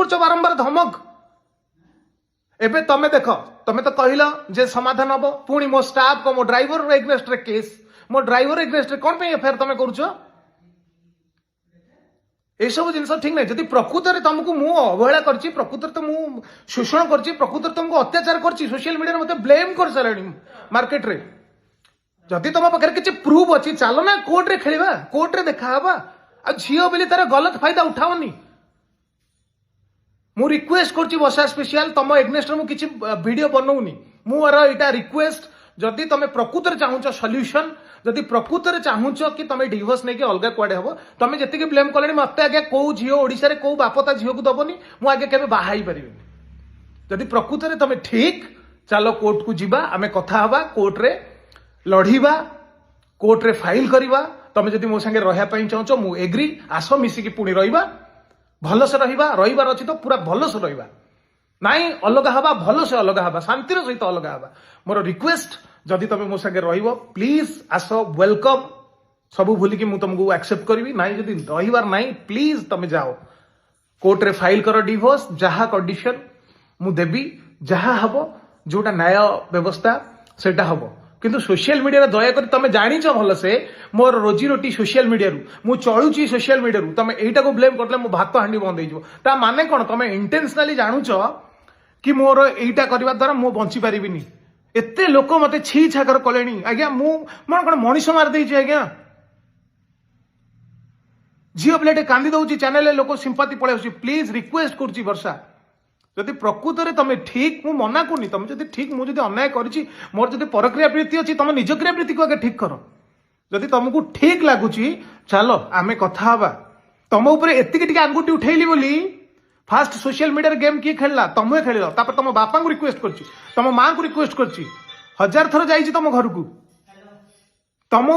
कर बारंबार धमक एबे तमे देख तमे तो कहल जे समाधान हम पुणी मो स्टाफ को मो ड्राइवर एग्नेस्ट रे केस मो ड्राइवर एग्नेस्ट रे कौन पे एफआईआर तमे करूछ ए सब जिन ठीक नहीं जदि प्रकृत में तुमको मु अवहेला करछि प्रकृत तो मु शोषण करछि प्रकृत तुमको अत्याचार करछि सोशल मीडिया मते ब्लेम कर साराणी मार्केट रे जदि तुम पाखे किसी प्रूफ अच्छी चलो ना कोर्ट रे खेलिबा कोर्ट रे देखा हबा आ झियो बेली तार गलत फायदा उठाओनी मु रिक्वेस्ट करछि बसा स्पेशल तुम एग्नेस्ट मु किछि वीडियो बनौनी मोर एटा रिक्वेस्ट जदि तुम प्रकृत रे चाहूछ सॉल्यूशन जदि प्रकृत रे चाहूछ कि तुम डिवोर्स नहीं अलग कुआडे हम तुम जी ब्लेम कले मत आगे कौ झील ओडिशा रे कौ बापता झील को दबनी मु आगे केबे बाहाई परिबेनी जदि प्रकृत रे तुम ठीक चलो कोर्ट को जीवा आमे कथा हबा कोर्ट रे लड़ीबा कोर्ट रे फाइल करवा तुम जदि मो संगे रहा चाहूच मु एग्री आस मिसिकी पुणी रहिबा भलसे रहिबार अच्छी तो पूरा भलसे रहिबा नाई अलग हवा भलसे अलग हवा शांतिर सहित अलग हवा मोर रिक्वेस्ट जदि तुम मो संगे रहिबो प्लीज आस वेलकम सब भूलिकी मु तुमको एक्सेप्ट करी नाई जदि रहिबार नाई प्लीज तुम जाओ कोर्ट रे फाइल कर डिवोर्स जहा कंडीशन मु देबी जहा हबो जोटा न्याय व्यवस्था सेटा हबो किंतु सोशल मीडिया दया कर तुम जानिच भलसे मोर रोजी रोटी सोशल मीडिया मु चलुची सोशल मीडिया तुम एटा को ब्लेम करले मो भात हांडी बंद हो ता माने कोन तुम इंटेंशनली जानुच कि मोर एटा करबा द्वारा मो बंची पारिबिनी एते लोक मते छी छाकर कलेनी आज्ञा मु मन कोन मनीष मार देछि आज्ञा झियो प्लेटे कांदी दउची चैनल लोक सिंपैथी पळे प्लीज रिक्वेस्ट करछि वर्षा जदि प्रकृत में तुम ठीक मु मना करनी तुम जदि ठीक मुझे अन्याय करी मोर जदि परक्रिया प्रीति अच्छी तुम निज क्रिया प्रीति को आगे ठीक कर जदि तुमको ठीक लगुच चलो आमे कथा हवा तुम ऊपर एतिक आंगुठी उठेली बोली फास्ट सोशल मीडिया गेम किए खेलला तुम्हें खेल तुम बापा को रिक्वेस्ट कर तुम माँ को रिक्वेस्ट कर 1000 थर जाइए तुम घर को तुम